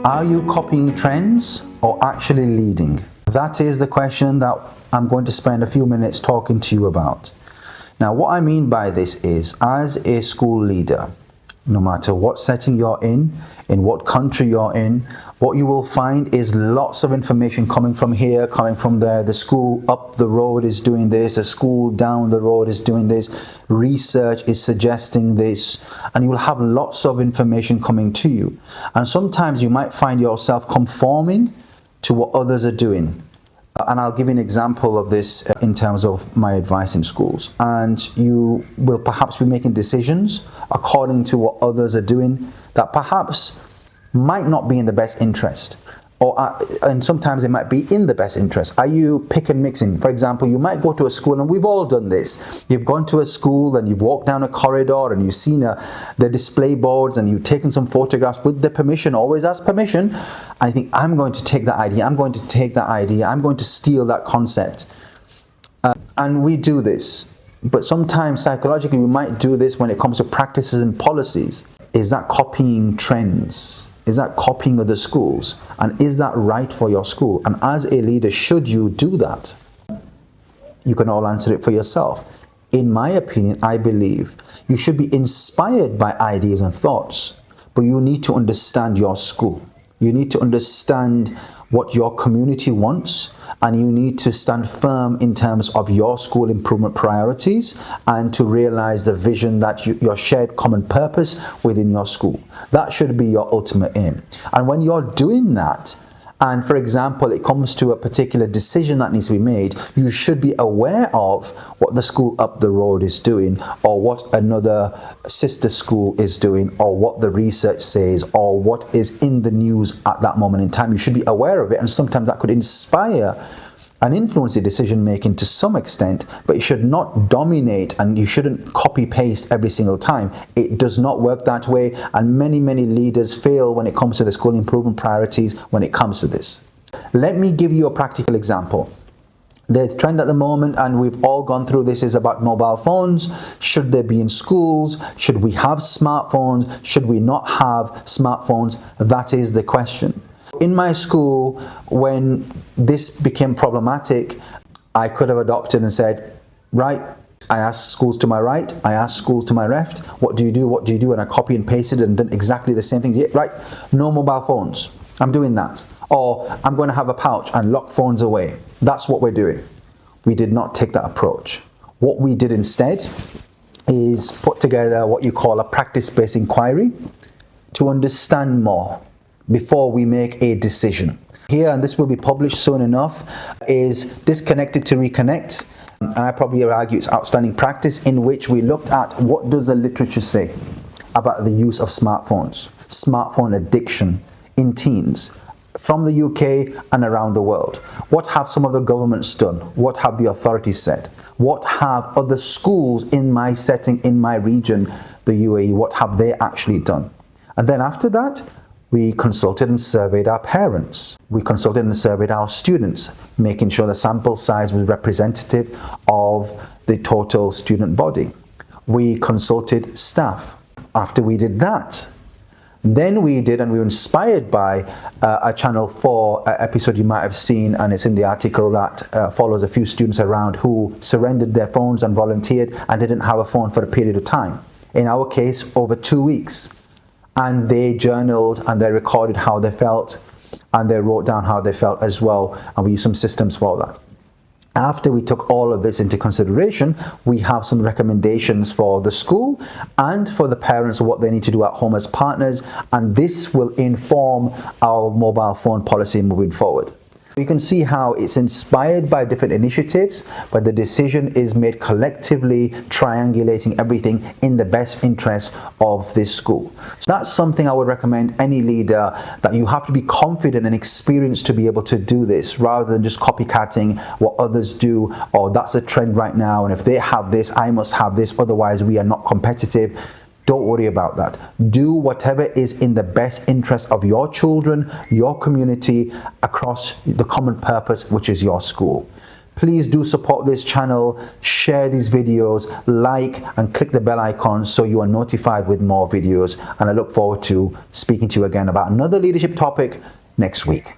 Are you copying trends or actually leading? That is the question that I'm going to spend a few minutes talking to you about. Now, what I mean by this is, as a school leader, no matter what setting you're in what country you're in, what you will find is lots of information coming from here, coming from there. The school up the road is doing this, the school down the road is doing this, research is suggesting this, and you will have lots of information coming to you. And sometimes you might find yourself conforming to what others are doing. And I'll give you an example of this in terms of my advice in schools. And you will perhaps be making decisions according to what others are doing that perhaps might not be in the best interest. And sometimes it might be in the best interest. Are you pick and mixing? For example, you might go to a school, and we've all done this. You've gone to a school and you've walked down a corridor and you've seen the display boards and you've taken some photographs with the permission, always ask permission. And you think, I'm going to take that idea, I'm going to take that idea, I'm going to steal that concept. And we do this. But sometimes psychologically we might do this when it comes to practices and policies. Is that copying trends? Is that copying other schools? And is that right for your school? And as a leader, should you do that? You can all answer it for yourself. In my opinion, I believe you should be inspired by ideas and thoughts, but you need to understand your school. You need to understand what your community wants, and you need to stand firm in terms of your school improvement priorities and to realize the vision that your shared common purpose within your school. That should be your ultimate aim. And when you're doing that, and for example, it comes to a particular decision that needs to be made, you should be aware of what the school up the road is doing, or what another sister school is doing, or what the research says, or what is in the news at that moment in time. You should be aware of it, and sometimes that could inspire and influence your decision making to some extent, but it should not dominate, and you shouldn't copy paste every single time. It does not work that way, and many leaders fail when it comes to the school improvement priorities when it comes to this. Let me give you a practical example. The trend at the moment, and we've all gone through this, is about mobile phones. Should they be in schools? Should we have smartphones? Should we not have smartphones? That is the question. In my school, when this became problematic, I could have adopted and said, right, I asked schools to my right, I asked schools to my left, what do you do, what do you do? And I copy and pasted and done exactly the same thing. Yeah, right, no mobile phones, I'm doing that. Or I'm going to have a pouch and lock phones away. That's what we're doing. We did not take that approach. What we did instead is put together what you call a practice-based inquiry to understand more before we make a decision. Here, and this will be published soon enough, is Disconnected to Reconnect. And I probably argue it's outstanding practice, in which we looked at what does the literature say about the use of smartphones, smartphone addiction in teens from the UK and around the world. What have some of the governments done? What have the authorities said? What have other schools in my setting, in my region, the UAE, what have they actually done? And then after that, we consulted and surveyed our parents. We consulted and surveyed our students, making sure the sample size was representative of the total student body. We consulted staff. After we did that, then we were inspired by a Channel 4 episode you might have seen, and it's in the article, that follows a few students around who surrendered their phones and volunteered and didn't have a phone for a period of time. In our case, over 2 weeks. And they journaled and they recorded how they felt, and they wrote down how they felt as well, and we used some systems for that. After we took all of this into consideration, we have some recommendations for the school and for the parents of what they need to do at home as partners, and this will inform our mobile phone policy moving forward. You can see how it's inspired by different initiatives, but the decision is made collectively, triangulating everything in the best interest of this school. So that's something I would recommend any leader, that you have to be confident and experienced to be able to do this, rather than just copycatting what others do, or that's a trend right now, and if they have this, I must have this, otherwise we are not competitive. Don't worry about that. Do whatever is in the best interest of your children, your community, across the common purpose, which is your school. Please do support this channel, share these videos, like and click the bell icon so you are notified with more videos. And I look forward to speaking to you again about another leadership topic next week.